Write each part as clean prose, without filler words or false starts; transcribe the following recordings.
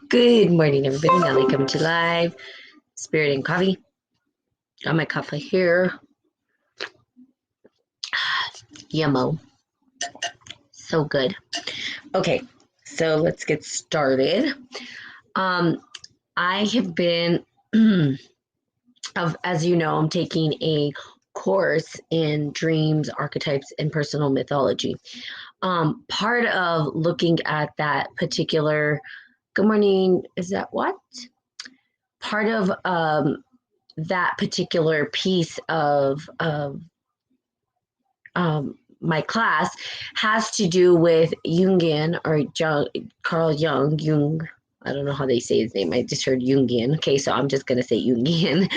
Good morning, everybody. Nelly coming to live. Spirit and coffee. Got my coffee here. Yummo. So good. Okay, so let's get started. Um, I have been, as you know, I'm taking a course in dreams, archetypes, and personal mythology. Part of looking at that particular, good morning, is that what? Part of that particular piece of my class has to do with Jungian or Carl Jung. I don't know how they say his name. I just heard Jungian. Okay, so I'm just going to say Jungian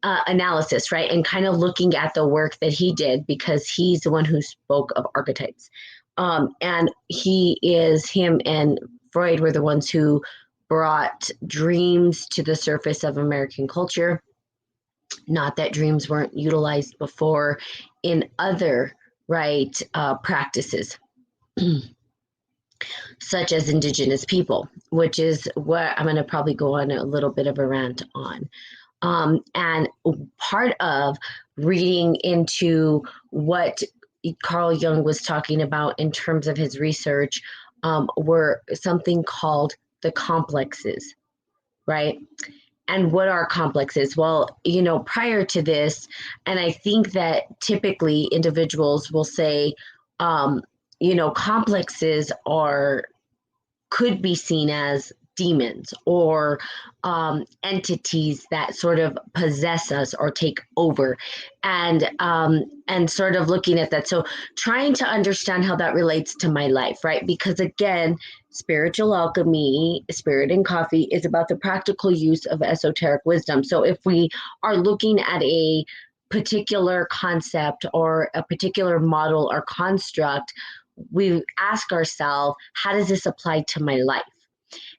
analysis, right? And kind of looking at the work that he did because he's the one who spoke of archetypes. And him and Freud were the ones who brought dreams to the surface of American culture. Not that dreams weren't utilized before in other practices, such as indigenous people, which is what I'm going to probably go on a little bit of a rant on. And part of reading into what Carl Jung was talking about in terms of his research were something called the complexes, right? And what are complexes? Well, prior to this, and I think that typically individuals will say, complexes could be seen as demons or entities that sort of possess us or take over, and sort of looking at that. So trying to understand how that relates to my life, right? Because again, spiritual alchemy, spirit and coffee is about the practical use of esoteric wisdom. So if we are looking at a particular concept or a particular model or construct, we ask ourselves, how does this apply to my life?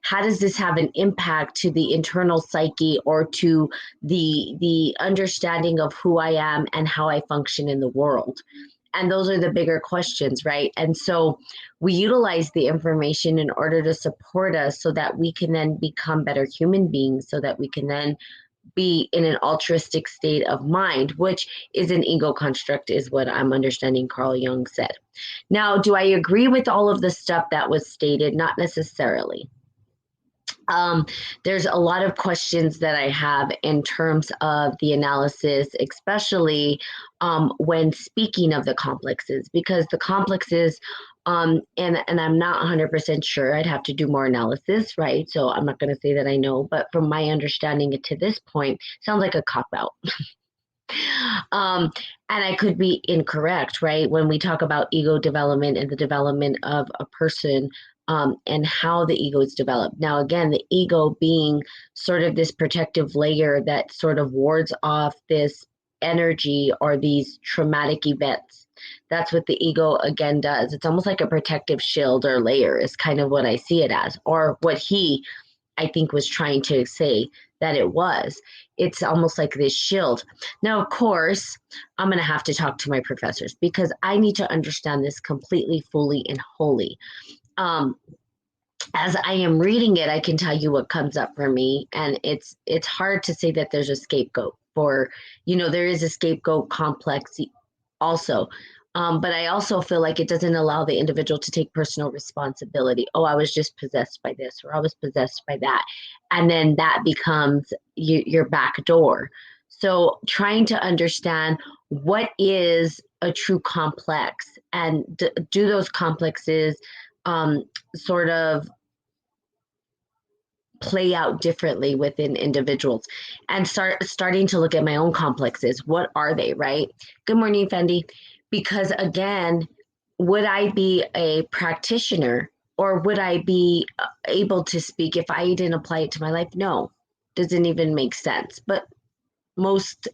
How does this have an impact to the internal psyche or to the understanding of who I am and how I function in the world? And those are the bigger questions, right? And so we utilize the information in order to support us so that we can then become better human beings, so that we can then be in an altruistic state of mind, which is an ego construct, is what I'm understanding Carl Jung said. Now, do I agree with all of the stuff that was stated? Not necessarily. There's a lot of questions that I have in terms of the analysis, especially when speaking of the complexes, because the complexes, and I'm not 100% sure, I'd have to do more analysis, right? So I'm not going to say that I know, but from my understanding to this point, sounds like a cop out. And I could be incorrect, right? When we talk about ego development and the development of a person, and how the ego is developed. Now, again, the ego being sort of this protective layer that sort of wards off this energy or these traumatic events. That's what the ego, again, does. It's almost like a protective shield or layer, is kind of what I see it as, or what I think, was trying to say that it was. It's almost like this shield. Now, of course, I'm going to have to talk to my professors because I need to understand this completely, fully, and wholly. As I am reading it, I can tell you what comes up for me, and it's hard to say that there's a scapegoat for, there is a scapegoat complex also. But I also feel like it doesn't allow the individual to take personal responsibility. Oh, I was just possessed by this, or I was possessed by that. And then that becomes your back door. So trying to understand what is a true complex, and do those complexes sort of play out differently within individuals, and starting to look at my own complexes. What are they, right? Good morning, Fendi. Because again, would I be a practitioner, or would I be able to speak if I didn't apply it to my life? No, doesn't even make sense. But most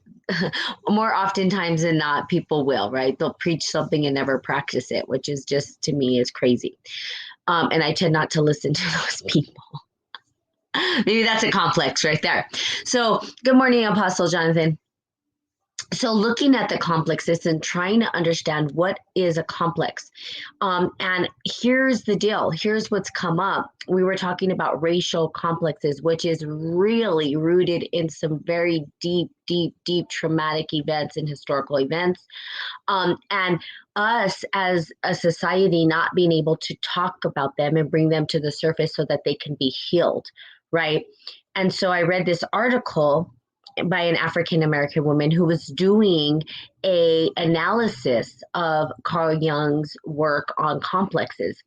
more oftentimes than not, people will, right? They'll preach something and never practice it, which is just, to me, is crazy. And I tend not to listen to those people. Maybe that's a complex right there. So good morning, Apostle Jonathan. So looking at the complexes and trying to understand what is a complex. And here's the deal. Here's what's come up. We were talking about racial complexes, which is really rooted in some very deep, deep, deep traumatic events and historical events. And us as a society not being able to talk about them and bring them to the surface so that they can be healed, right? And so I read this article by an African American woman who was doing a analysis of Carl Jung's work on complexes.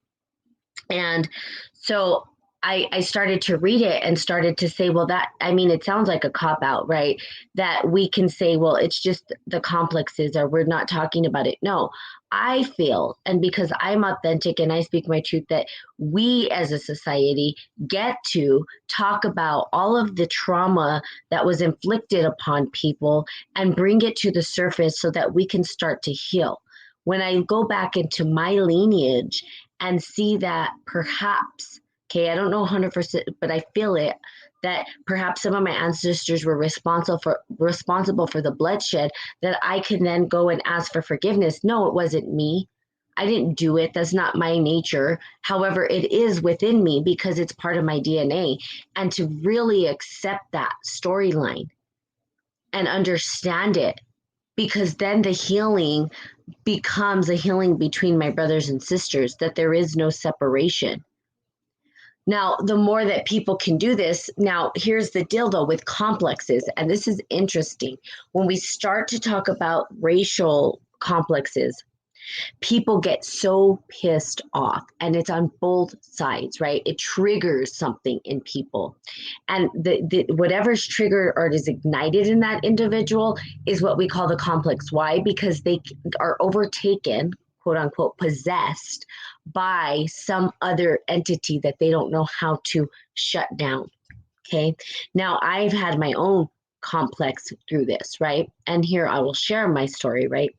And so I started to read it and started to say, well, that, I mean, it sounds like a cop out, right? That we can say, well, it's just the complexes or we're not talking about it. No, I feel, and because I'm authentic and I speak my truth, that we as a society get to talk about all of the trauma that was inflicted upon people and bring it to the surface so that we can start to heal. When I go back into my lineage and see that perhaps, okay, I don't know 100%, but I feel it, that perhaps some of my ancestors were responsible for the bloodshed, that I can then go and ask for forgiveness. No, it wasn't me. I didn't do it. That's not my nature. However, it is within me because it's part of my DNA. And to really accept that storyline and understand it, because then the healing becomes a healing between my brothers and sisters, that there is no separation. Now, the more that people can do this, now here's the deal though with complexes, and this is interesting. When we start to talk about racial complexes, people get so pissed off, and it's on both sides, right? It triggers something in people, and the whatever's triggered or is ignited in that individual is what we call the complex. Why? Because they are overtaken, quote unquote, possessed by some other entity that they don't know how to shut down. Okay, now I've had my own complex through this, right? And here I will share my story, right?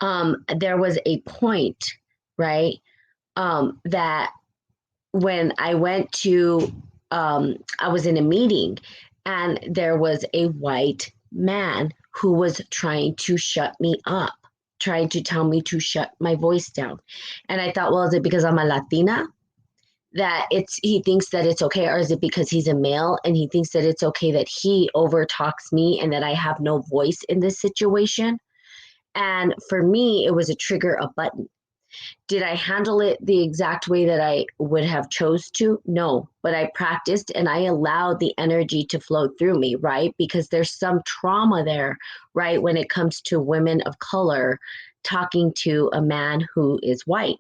There was a point, right, that when I went to, I was in a meeting and there was a white man who was trying to shut me up, trying to tell me to shut my voice down. And I thought, well, is it because I'm a Latina? That it's he thinks that it's okay, or is it because he's a male and he thinks that it's okay that he overtalks me and that I have no voice in this situation? And for me, it was a trigger, a button. Did I handle it the exact way that I would have chose to? No, but I practiced and I allowed the energy to flow through me, right? Because there's some trauma there, right? When it comes to women of color talking to a man who is white.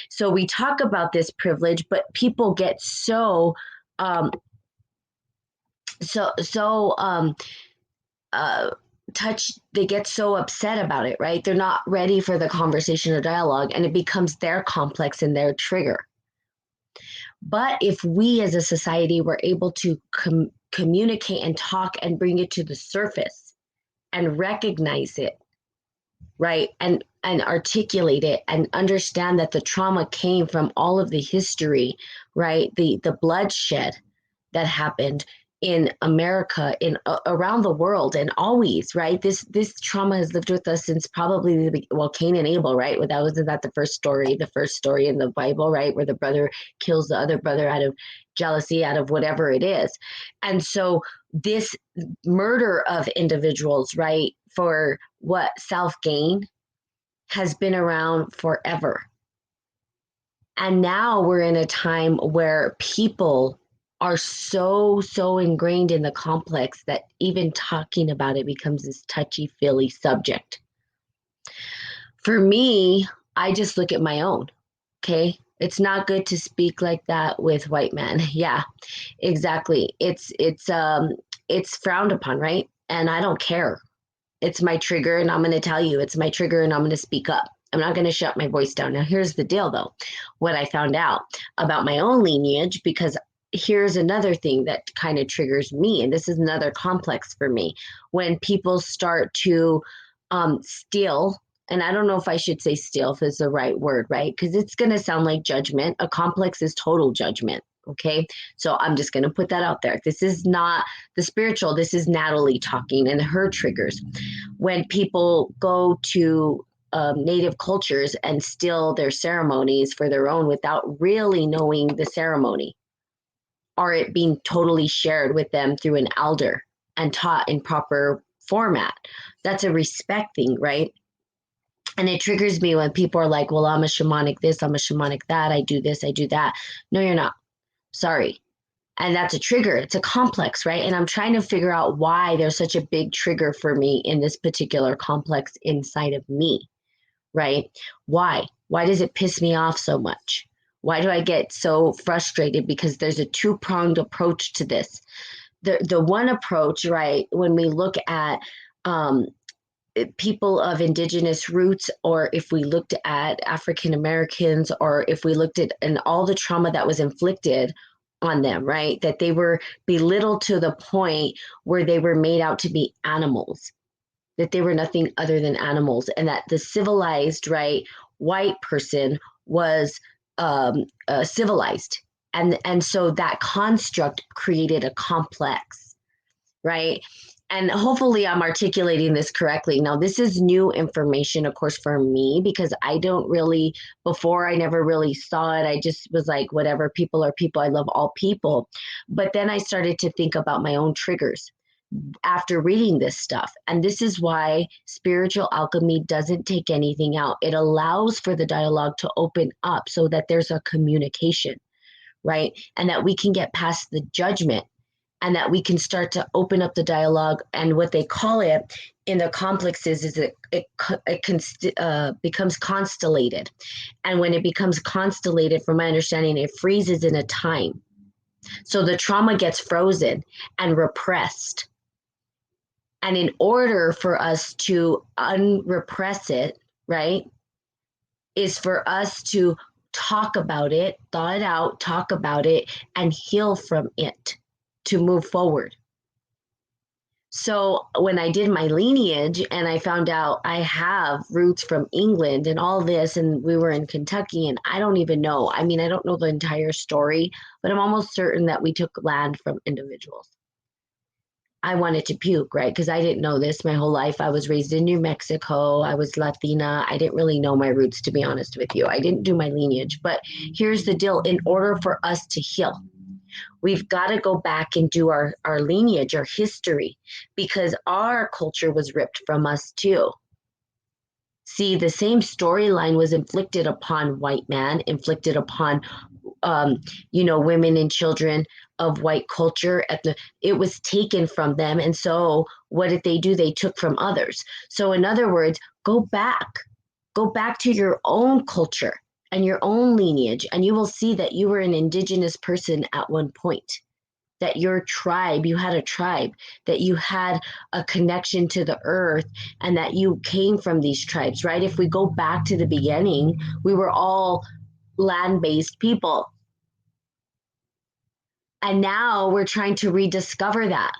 So we talk about this privilege, but people get um, so uh, they get so upset about it, right? They're not ready for the conversation or dialogue, and it becomes their complex and their trigger. But if we as a society were able to communicate and talk and bring it to the surface and recognize it, right, and articulate it and understand that the trauma came from all of the history, right, the bloodshed that happened in America, in around the world, and always, right? This trauma has lived with us since probably Cain and Abel, right? Well, wasn't that the first story in the Bible, right, where the brother kills the other brother out of jealousy, out of whatever it is, and so this murder of individuals, right, for what self gain has been around forever. And now we're in a time where people are so ingrained in the complex that even talking about it becomes this touchy feely subject. For me, I just look at my own. Okay, it's not good to speak like that with white men. Yeah, exactly. It's frowned upon, right? And I don't care. It's my trigger, and I'm going to tell you it's my trigger, and I'm going to speak up. I'm not going to shut my voice down. Now, here's the deal, though. What I found out about my own lineage, because here's another thing that kind of triggers me, and this is another complex for me. When people start to steal, and I don't know if I should say steal if it's the right word, right? Because it's going to sound like judgment. A complex is total judgment, Okay. So I'm just going to put that out there. This is not the spiritual. This is Natalie talking and her triggers. When people go to native cultures and steal their ceremonies for their own without really knowing the ceremony, or it being totally shared with them through an elder and taught in proper format. That's a respect thing, right? And it triggers me when people are like, well, I'm a shamanic this, I'm a shamanic that, I do this, I do that. No, you're not. Sorry. And that's a trigger. It's a complex, right? And I'm trying to figure out why there's such a big trigger for me in this particular complex inside of me, right? Why? Why does it piss me off so much? Why do I get so frustrated? Because there's a two-pronged approach to this. The one approach, right, when we look at um, people of indigenous roots, or if we looked at African Americans, or if we looked at and all the trauma that was inflicted on them, right, that they were belittled to the point where they were made out to be animals, that they were nothing other than animals, and that the civilized, right, white person was civilized, and so that construct created a complex, right? And hopefully I'm articulating this correctly. Now, this is new information, of course, for me, because I don't really, before I never really saw it. I just was like, whatever, people are people. I love all people. But then I started to think about my own triggers after reading this stuff. And this is why spiritual alchemy doesn't take anything out. It allows for the dialogue to open up so that there's a communication, right? And that we can get past the judgment, and that we can start to open up the dialogue. And what they call it in the complexes is it becomes constellated. And when it becomes constellated, from my understanding, it freezes in a time. So the trauma gets frozen and repressed. And in order for us to unrepress it, right, is for us to talk about it, thaw it out, talk about it, and heal from it to move forward. So when I did my lineage and I found out I have roots from England and all this, and we were in Kentucky, and I don't even know. I mean, I don't know the entire story, but I'm almost certain that we took land from individuals. I wanted to puke, right? Because I didn't know this my whole life. I was raised in New Mexico. I was Latina. I didn't really know my roots, to be honest with you. I didn't do my lineage. But here's the deal. In order for us to heal, we've got to go back and do our lineage, our history, because our culture was ripped from us too. See, the same storyline was inflicted upon white man, inflicted upon women and children of white culture. It was taken from them, and so what did they do? They took from others. So, in other words, go back to your own culture and your own lineage, and you will see that you were an indigenous person at one point, that your tribe, you had a tribe, that you had a connection to the earth, and that you came from these tribes, right? If we go back to the beginning, we were all land-based people. And now we're trying to rediscover that.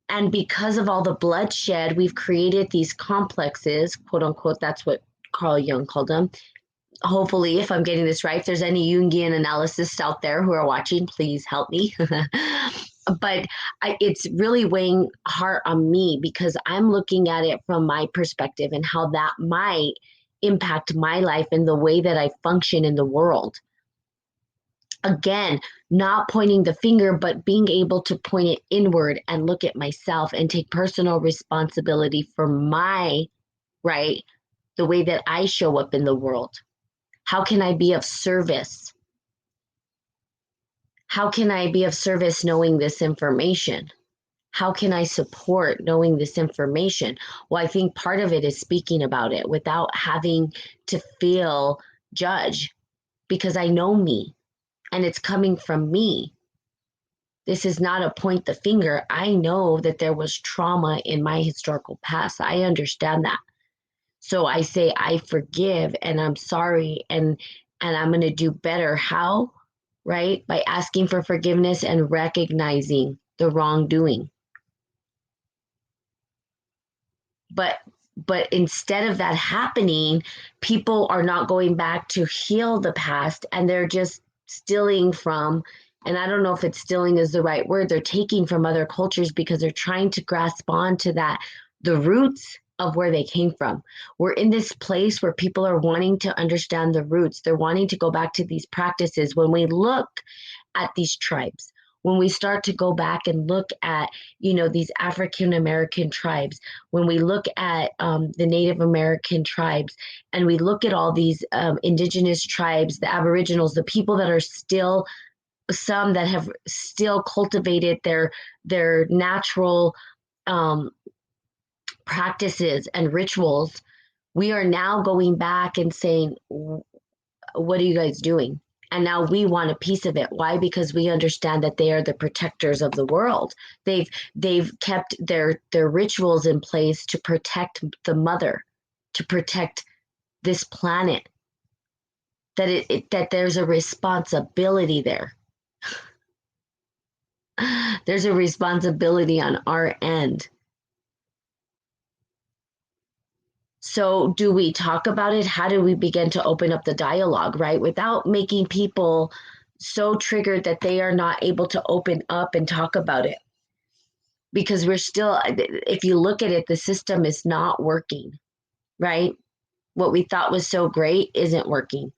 And because of all the bloodshed, we've created these complexes, quote unquote, that's what Carl Jung called them. Hopefully, if I'm getting this right, if there's any Jungian analysts out there who are watching, please help me. But it's really weighing hard on me, because I'm looking at it from my perspective and how that might impact my life and the way that I function in the world. Again, not pointing the finger, but being able to point it inward and look at myself and take personal responsibility for my, right, the way that I show up in the world. How can I be of service? How can I be of service knowing this information? How can I support knowing this information? Well, I think part of it is speaking about it without having to feel judged, because I know me and it's coming from me. This is not a point the finger. I know that there was trauma in my historical past. I understand that. So I say, I forgive and I'm sorry, and I'm going to do better. How? Right? By asking for forgiveness and recognizing the wrongdoing. But instead of that happening, people are not going back to heal the past, and they're just stealing from, and I don't know if it's stealing is the right word, they're taking from other cultures because they're trying to grasp onto that, the roots of where they came from. We're in this place where people are wanting to understand the roots. They're wanting to go back to these practices. When we look at these tribes, when we start to go back and look at, these African American tribes, when we look at the Native American tribes, and we look at all these indigenous tribes, the Aboriginals, the people that are still, some that have still cultivated their natural um, practices and rituals, we are now going back and saying, what are you guys doing? And now we want a piece of it. Why? Because we understand that they are the protectors of the world. They've kept their rituals in place to protect the mother, to protect this planet. That there's a responsibility there. There's a responsibility on our end. So do we talk about it? How do we begin to open up the dialogue, right? Without making people so triggered that they are not able to open up and talk about it. Because we're still, if you look at it, the system is not working, right? What we thought was so great isn't working.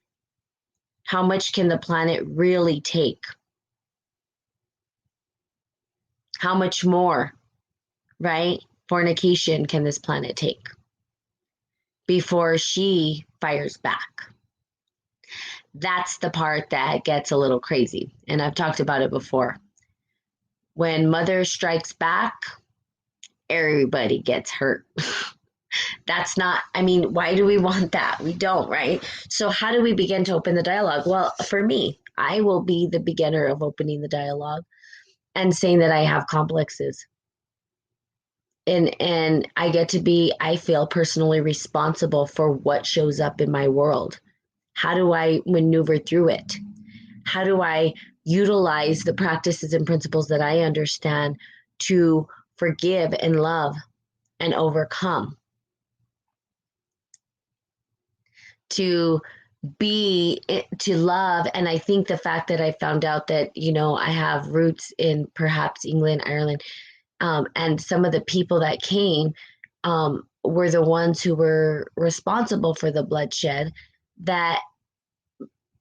How much can the planet really take? How much more, right? Fornication can this planet take before she fires back? That's the part that gets a little crazy. And I've talked about it before. When mother strikes back, everybody gets hurt. That's not, I mean, why do we want that? We don't, right? So, how do we begin to open the dialogue? Well, for me, I will be the beginner of opening the dialogue and saying that I have complexes. And I get to be, I feel personally responsible for what shows up in my world. How do I maneuver through it? How do I utilize the practices and principles that I understand to forgive and love and overcome? To love. And I think the fact that I found out that, I have roots in perhaps England, Ireland, and some of the people that came were the ones who were responsible for the bloodshed, that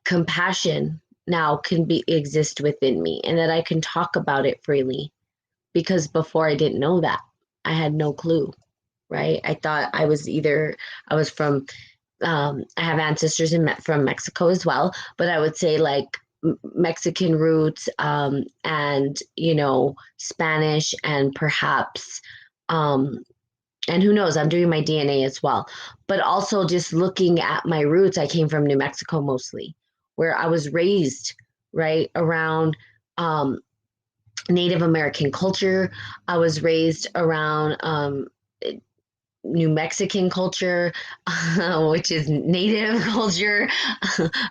compassion now can exist within me, and that I can talk about it freely, because before I didn't know that. I had no clue, right? I thought I was from I have ancestors from Mexico as well, but I would say like Mexican roots, and Spanish, and perhaps and who knows, I'm doing my DNA as well. But also just looking at my roots, I came from New Mexico mostly, where I was raised right around Native American culture. I was raised around New Mexican culture, which is native culture.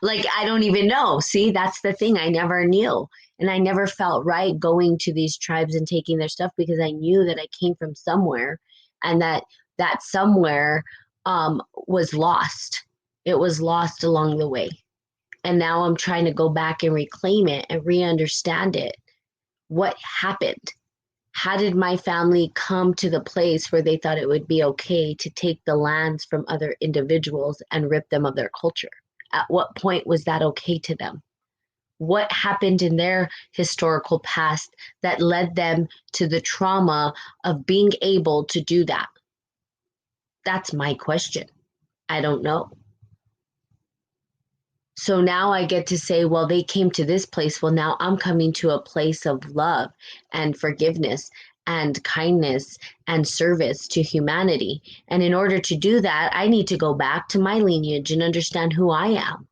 Like, I don't even know. See, that's the thing. I never knew. And I never felt right going to these tribes and taking their stuff, because I knew that I came from somewhere, and that somewhere was lost. It was lost along the way. And now I'm trying to go back and reclaim it and re-understand it. What happened? How did my family come to the place where they thought it would be okay to take the lands from other individuals and rip them of their culture? At what point was that okay to them? What happened in their historical past that led them to the trauma of being able to do that? That's my question. I don't know. So now I get to say, well, they came to this place. Well, now I'm coming to a place of love and forgiveness and kindness and service to humanity. And in order to do that, I need to go back to my lineage and understand who I am,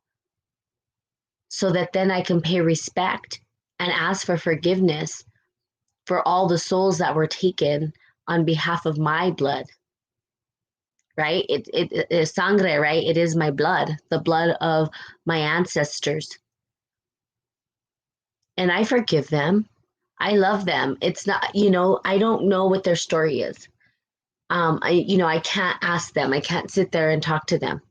so that then I can pay respect and ask for forgiveness for all the souls that were taken on behalf of my blood. Right? It is sangre, right? It is my blood, the blood of my ancestors. And I forgive them. I love them. It's not, I don't know what their story is. I can't ask them. I can't sit there and talk to them.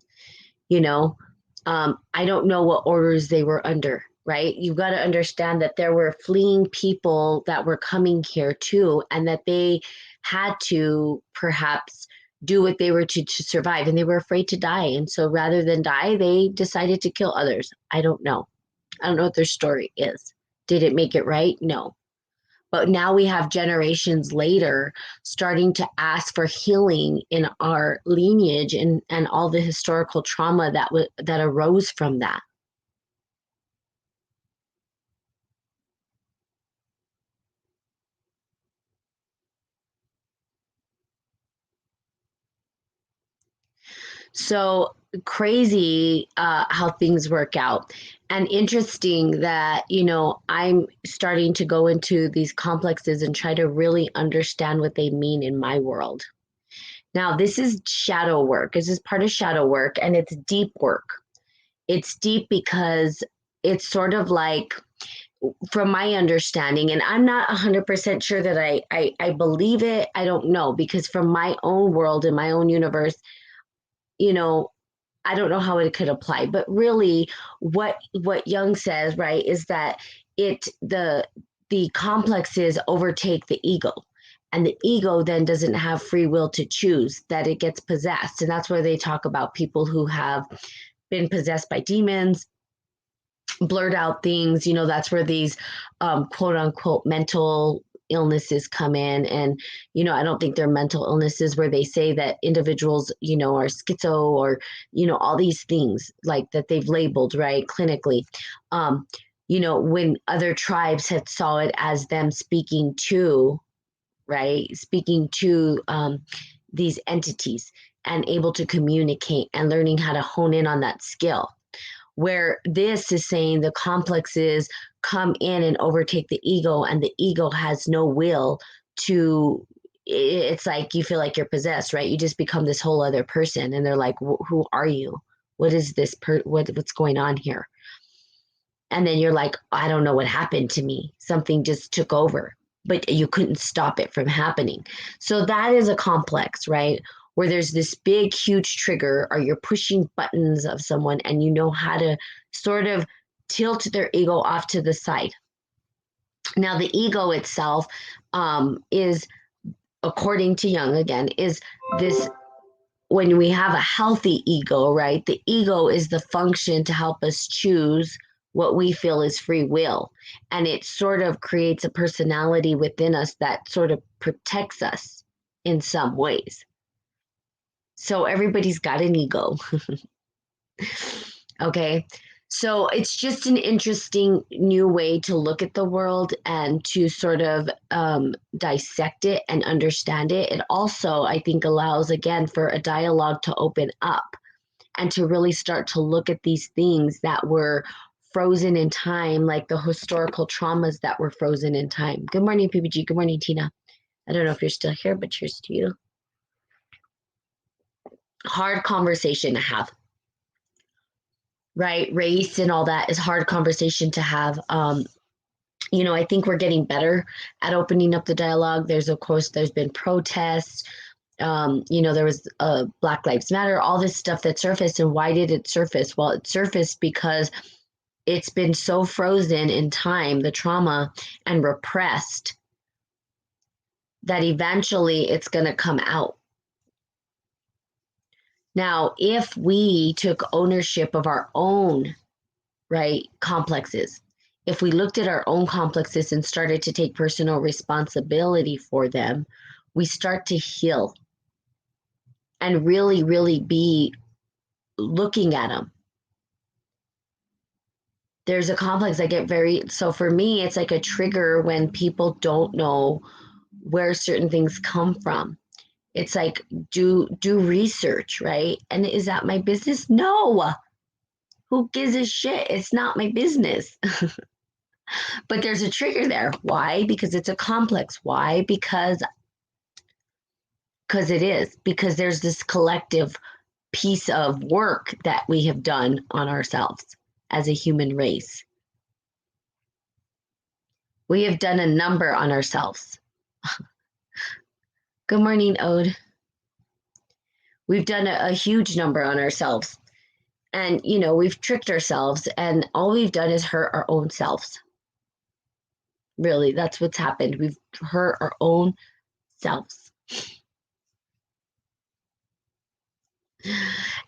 I don't know what orders they were under. right? You've got to understand that there were fleeing people that were coming here too, and that they had to perhaps do what they were to survive, and they were afraid to die. And so rather than die, they decided to kill others. I don't know. I don't know what their story is. Did it make it right? No. But now we have generations later starting to ask for healing in our lineage and all the historical trauma that arose from that. So crazy how things work out. And interesting that, I'm starting to go into these complexes and try to really understand what they mean in my world. Now, this is shadow work. This is part of shadow work, and it's deep work. It's deep because it's sort of like, from my understanding, and I'm not 100% sure that I believe it. I don't know, because from my own world and my own universe, you know, I don't know how it could apply, but really what Jung says, right, is that it the complexes overtake the ego. And the ego then doesn't have free will to choose, that it gets possessed. And that's where they talk about people who have been possessed by demons, blurred out things. That's where these quote unquote mental illnesses come in. And I don't think they're mental illnesses, where they say that individuals are schizo, or all these things like that they've labeled, right, clinically. When other tribes had saw it as them speaking to, right, speaking to these entities and able to communicate and learning how to hone in on that skill. Where this is saying the complexes come in and overtake the ego, and the ego has no will to. It's like you feel like you're possessed, right? You just become this whole other person, and they're like, who are you? What is this what's going on here? And then you're like, I don't know what happened to me. Something just took over, but you couldn't stop it from happening. So that is a complex, right? Where there's this big, huge trigger, or you're pushing buttons of someone, and you know how to sort of tilt their ego off to the side. Now, the ego itself is, according to Jung, again, is this. When we have a healthy ego, right, the ego is the function to help us choose what we feel is free will. And it sort of creates a personality within us that sort of protects us in some ways. So everybody's got an ego. Okay. So it's just an interesting new way to look at the world and to sort of dissect it and understand it. It also, I think, allows, again, for a dialogue to open up and to really start to look at these things that were frozen in time, like the historical traumas that were frozen in time. Good morning, PPG. Good morning, Tina. I don't know if you're still here, but cheers to you. Hard conversation to have, right? Race and all that is hard conversation to have. I think we're getting better at opening up the dialogue. Of course, there's been protests. There was Black Lives Matter, all this stuff that surfaced. And why did it surface? Well, it surfaced because it's been so frozen in time, the trauma, and repressed, that eventually it's going to come out. Now, if we took ownership of our own, right, complexes, if we looked at our own complexes and started to take personal responsibility for them, we start to heal and really, really be looking at them. There's a complex I get so for me, it's like a trigger when people don't know where certain things come from. It's like, do research, right? And is that my business? No. Who gives a shit? It's not my business. But there's a trigger there. Why? Because it's a complex. Why? Because it is. Because there's this collective piece of work that we have done on ourselves as a human race. We have done a number on ourselves. Good morning, Ode. We've done a huge number on ourselves. And, we've tricked ourselves, and all we've done is hurt our own selves. Really, that's what's happened. We've hurt our own selves.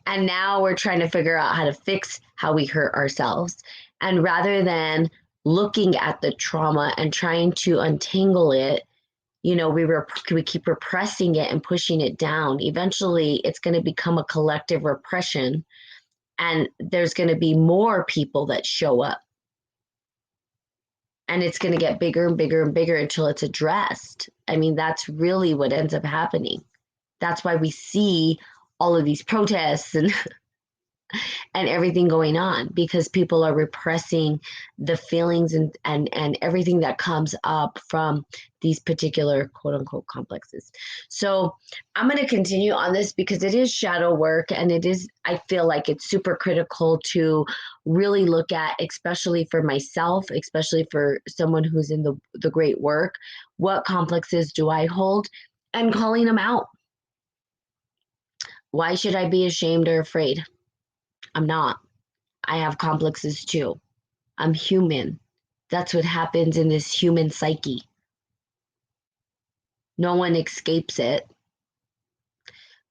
And now we're trying to figure out how to fix how we hurt ourselves. And rather than looking at the trauma and trying to untangle it, we keep repressing it and pushing it down. Eventually, it's going to become a collective repression, and there's going to be more people that show up. And it's going to get bigger and bigger and bigger until it's addressed. I mean, that's really what ends up happening. That's why we see all of these protests and everything going on, because people are repressing the feelings and everything that comes up from these particular quote unquote complexes. So I'm going to continue on this because it is shadow work, and I feel like it's super critical to really look at, especially for myself, especially for someone who's in the great work. What complexes do I hold, and calling them out? Why should I be ashamed or afraid? I'm not. I have complexes too. I'm human. That's what happens in this human psyche. No one escapes it,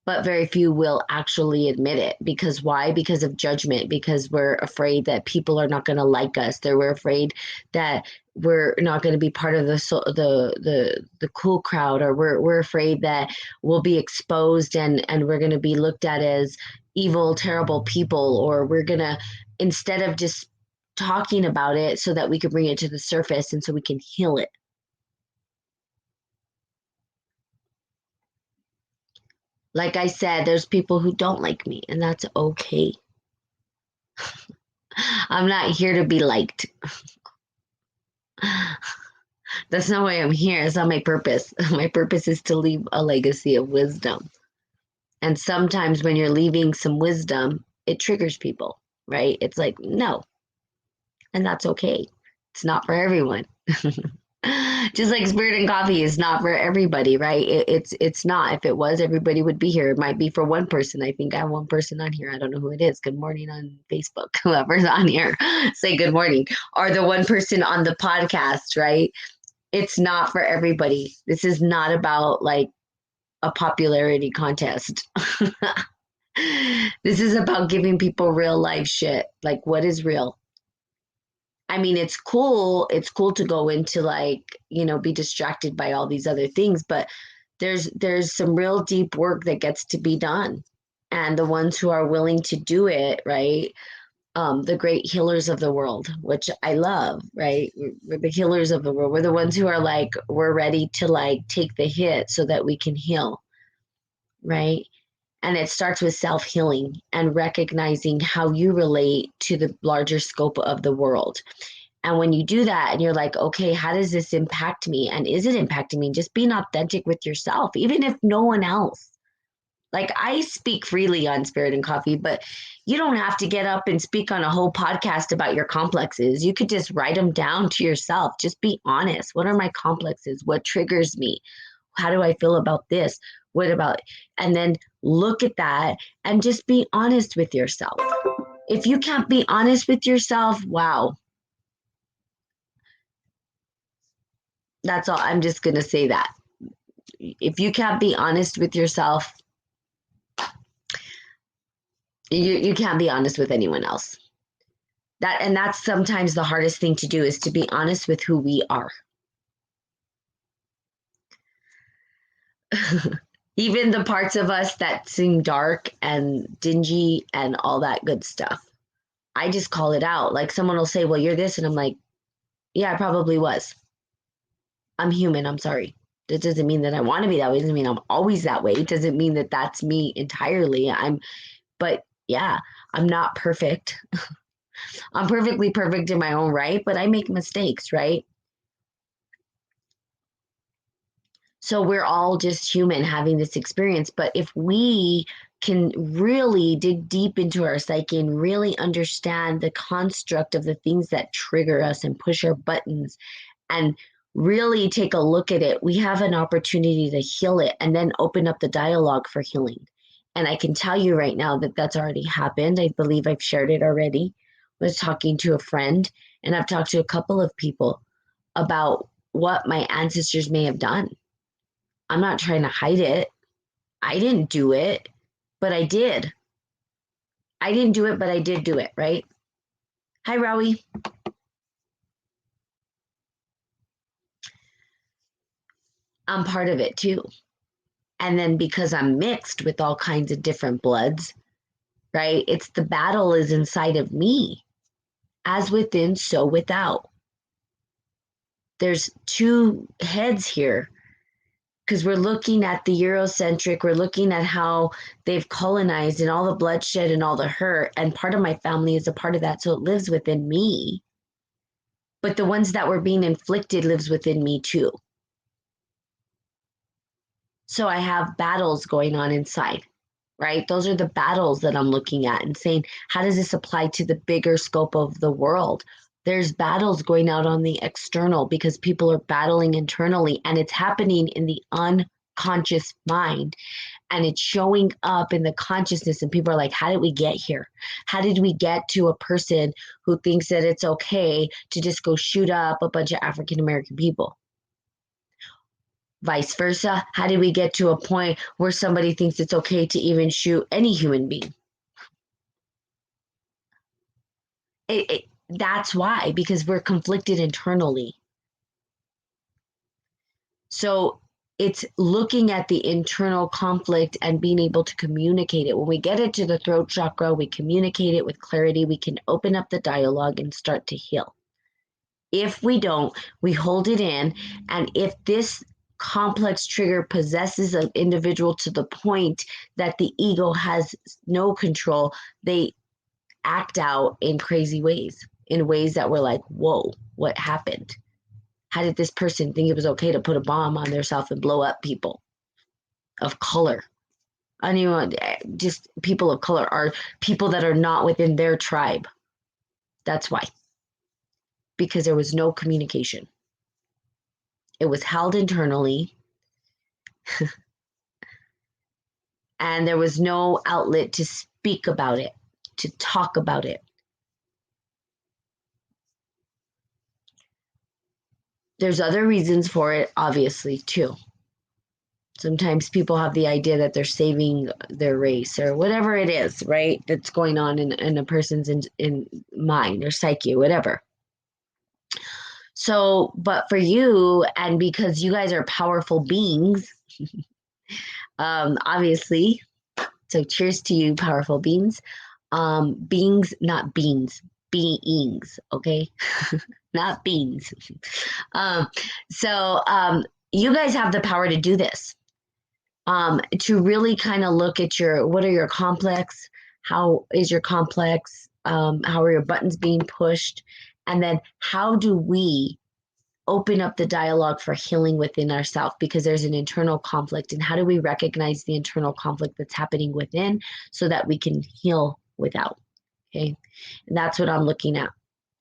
but very few will actually admit it. Because why? Because of judgment, because we're afraid that people are not going to like us. We're afraid that we're not going to be part of the cool crowd, or we're afraid that we'll be exposed and we're going to be looked at as evil, terrible people, or we're going to, instead of just talking about it so that we can bring it to the surface and so we can heal it. Like I said, there's people who don't like me, and that's okay. I'm not here to be liked. That's not why I'm here. It's not my purpose. My purpose is to leave a legacy of wisdom. And sometimes when you're leaving some wisdom, it triggers people, right? It's like, no. And that's okay. It's not for everyone. Just like Spirit and Coffee is not for everybody, right? It's not. If it was, everybody would be here. It might be for one person. I think I have one person on here. I don't know who it is. Good morning on Facebook. Whoever's on here, say good morning. Or the one person on the podcast, right? It's not for everybody. This is not about like a popularity contest. This is about giving people real life shit. Like, what is real? I mean, it's cool. It's cool to go into like, be distracted by all these other things, but there's some real deep work that gets to be done. And the ones who are willing to do it, right? The great healers of the world, which I love, right? We're the healers of the world. We're the ones who are like, we're ready to like take the hit so that we can heal, right? And it starts with self-healing and recognizing how you relate to the larger scope of the world. And when you do that and you're like, okay, how does this impact me? And is it impacting me? Just being authentic with yourself, even if no one else. Like, I speak freely on Spirit and Coffee, but you don't have to get up and speak on a whole podcast about your complexes. You could just write them down to yourself. Just be honest. What are my complexes? What triggers me? How do I feel about this? What about, and then look at that and just be honest with yourself. If you can't be honest with yourself, wow. That's all. I'm just going to say that. If you can't be honest with yourself, you can't be honest with anyone else. That's sometimes the hardest thing to do, is to be honest with who we are. Even the parts of us that seem dark and dingy and all that good stuff. I just call it out. Like, someone will say, well, you're this. And I'm like, yeah, I probably was. I'm human. I'm sorry. That doesn't mean that I want to be that way. It doesn't mean I'm always that way. It doesn't mean that that's me entirely. But yeah, I'm not perfect. I'm perfectly perfect in my own right, but I make mistakes, right? So we're all just human having this experience. But if we can really dig deep into our psyche and really understand the construct of the things that trigger us and push our buttons, and really take a look at it, we have an opportunity to heal it and then open up the dialogue for healing. And I can tell you right now that that's already happened. I believe I've shared it already. I was talking to a friend, and I've talked to a couple of people about what my ancestors may have done. I'm not trying to hide it. I didn't do it, but I did. I didn't do it, but I did do it, right? Hi, Rowie. I'm part of it too. And then because I'm mixed with all kinds of different bloods, right? It's the battle is inside of me, as within, so without. There's two heads here because we're looking at the Eurocentric, we're looking at how they've colonized and all the bloodshed and all the hurt. And part of my family is a part of that. So it lives within me. But the ones that were being inflicted lives within me too. So I have battles going on inside, right? Those are the battles that I'm looking at and saying, how does this apply to the bigger scope of the world? There's battles going out on the external because people are battling internally, and it's happening in the unconscious mind, and it's showing up in the consciousness, and people are like, how did we get here? How did we get to a person who thinks that it's okay to just go shoot up a bunch of African American people? Vice versa, how did we get to a point where somebody thinks it's okay to even shoot any human being? That's why, because we're conflicted internally. So it's looking at the internal conflict and being able to communicate it. When we get into the throat chakra, we communicate it with clarity. We can open up the dialogue and start to heal. If we don't, we hold it in. And if this complex trigger possesses an individual to the point that the ego has no control, they act out in crazy ways, in ways that we're like, whoa, what happened? How did this person think it was okay to put a bomb on themselves and blow up people of color? Anyone, just people of color are people that are not within their tribe. That's why. Because there was no communication. It was held internally, and there was no outlet to speak about it, to talk about it. There's other reasons for it, obviously, too. Sometimes people have the idea that they're saving their race or whatever it is, right? That's going on in a person's in mind or psyche or whatever. So, but for you, and because you guys are powerful beings, obviously, so cheers to you, powerful beings. Beings, not beans, beings, okay? Not beans. Um, so you guys have the power to do this. To really kind of look at what are your complex, how is your complex, how are your buttons being pushed, and then how do we open up the dialogue for healing within ourselves, because there's an internal conflict, and how do we recognize the internal conflict that's happening within so that we can heal without. Okay, and that's what I'm looking at.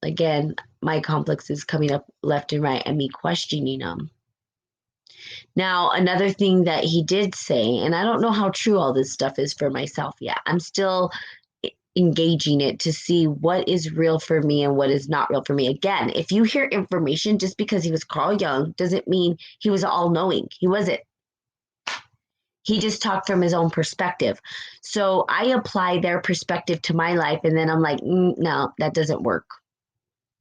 Again, my complex is coming up left and right and me questioning them. Now, another thing that he did say, and I don't know how true all this stuff is for myself yet. I'm still engaging it to see what is real for me and what is not real for me. Again, if you hear information, just because he was Carl Jung doesn't mean he was all knowing. He wasn't. He just talked from his own perspective. So I apply their perspective to my life, and then I'm like, no, that doesn't work.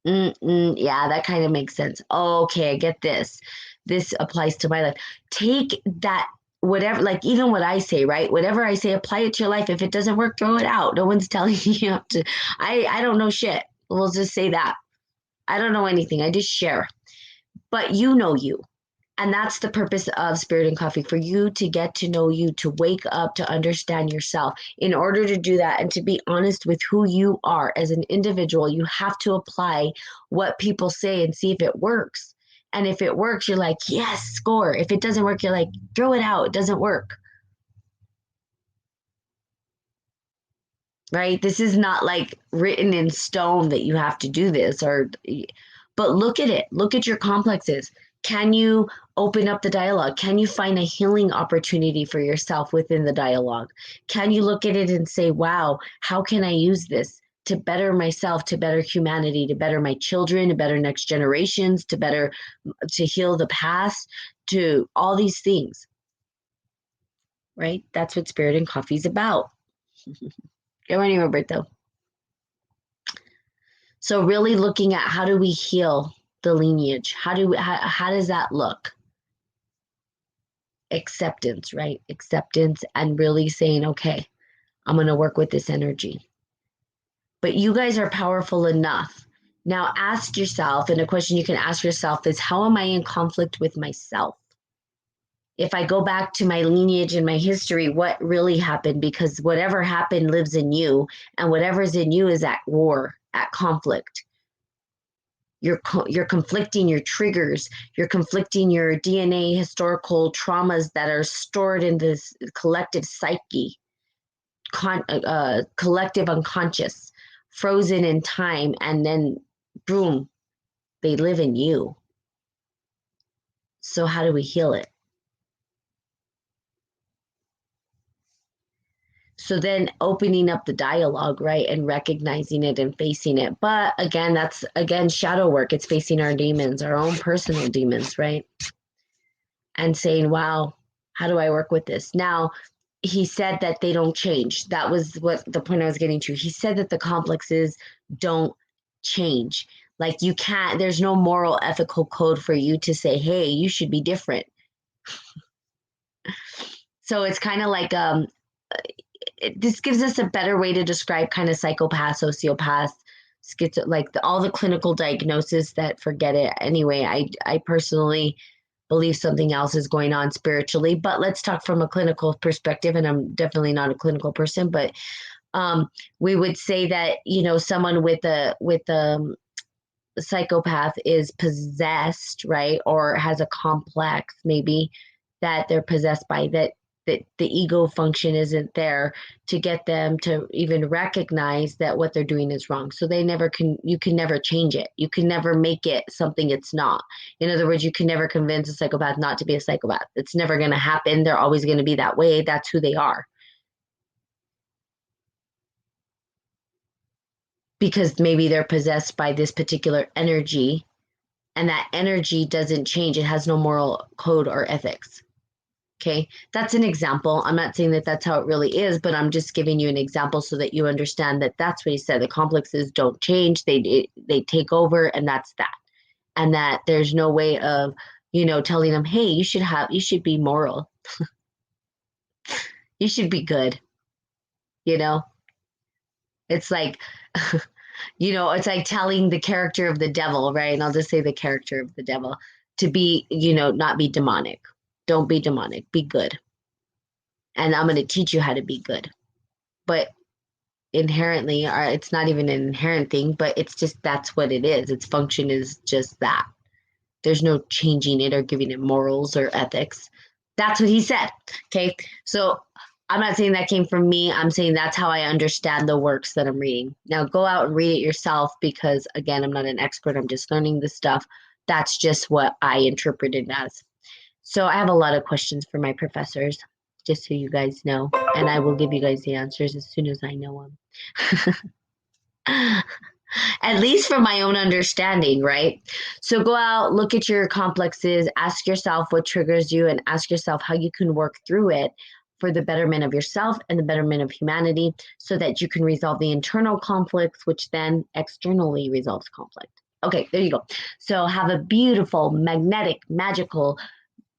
Yeah, that kind of makes sense. Oh, okay, I get this. This applies to my life. Take that, whatever, like even what I say, right? Whatever I say, apply it to your life. If it doesn't work, throw it out. No one's telling you have to. I don't know shit. We'll just say that. I don't know anything. I just share. But you know you. And that's the purpose of Spirit and Coffee, for you to get to know you, to wake up, to understand yourself. In order to do that and to be honest with who you are as an individual, you have to apply what people say and see if it works. And if it works, you're like, yes, score. If it doesn't work, you're like, throw it out. It doesn't work. Right? This is not like written in stone that you have to do this, but look at it. Look at your complexes. Can you open up the dialogue? Can you find a healing opportunity for yourself within the dialogue? Can you look at it and say, wow, how can I use this to better myself, to better humanity, to better my children, to better next generations, to heal the past, to all these things, right? That's what Spirit and Coffee is about. Good morning, Roberto. So really looking at how do we heal the lineage? How does that look? Acceptance, right? Acceptance and really saying, okay, I'm going to work with this energy. But you guys are powerful enough. Now ask yourself, and a question you can ask yourself is, how am I in conflict with myself? If I go back to my lineage and my history, what really happened? Because whatever happened lives in you, and whatever's in you is at war, at conflict. You're conflicting your triggers, you're conflicting your DNA historical traumas that are stored in this collective psyche, collective unconscious, frozen in time, and then boom, they live in you. So how do we heal it? So then opening up the dialogue, right, and recognizing it and facing it. But again, that's again shadow work. It's facing our demons, our own personal demons, right? And saying, wow, how do I work with this? Now, he said that they don't change. That was what the point I was getting to. He said that the complexes don't change. Like you can't, there's no moral ethical code for you to say, hey, you should be different. So it's kind of like this gives us a better way to describe kind of psychopath, sociopath, like all the clinical diagnosis that forget it. Anyway, I personally believe something else is going on spiritually, but let's talk from a clinical perspective. And I'm definitely not a clinical person, but we would say that, you know, someone with a psychopath is possessed, right? Or has a complex, maybe that they're possessed by that the ego function isn't there to get them to even recognize that what they're doing is wrong. So you can never change it. You can never make it something it's not. In other words, you can never convince a psychopath not to be a psychopath. It's never going to happen. They're always going to be that way. That's who they are. Because maybe they're possessed by this particular energy, and that energy doesn't change. It has no moral code or ethics. Okay, that's an example. I'm not saying that that's how it really is, but I'm just giving you an example so that you understand that that's what he said. The complexes don't change; they take over, and that's that. And that there's no way of, you know, telling them, hey, you should be moral, you should be good. You know, it's like, you know, it's like telling the character of the devil, right? And I'll just say the character of the devil to be, you know, not be demonic. Don't be demonic. Be good. And I'm going to teach you how to be good. But inherently, or it's not even an inherent thing, but it's just that's what it is. Its function is just that. There's no changing it or giving it morals or ethics. That's what he said. Okay. So I'm not saying that came from me. I'm saying that's how I understand the works that I'm reading. Now go out and read it yourself because, again, I'm not an expert. I'm just learning this stuff. That's just what I interpret it as. So I have a lot of questions for my professors, just so you guys know. And I will give you guys the answers as soon as I know them. At least from my own understanding, right? So go out, look at your complexes, ask yourself what triggers you, and ask yourself how you can work through it for the betterment of yourself and the betterment of humanity so that you can resolve the internal conflicts, which then externally resolves conflict. Okay, there you go. So have a beautiful, magnetic, magical,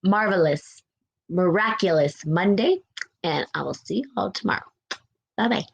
marvelous, miraculous Monday, and I will see you all tomorrow. Bye bye.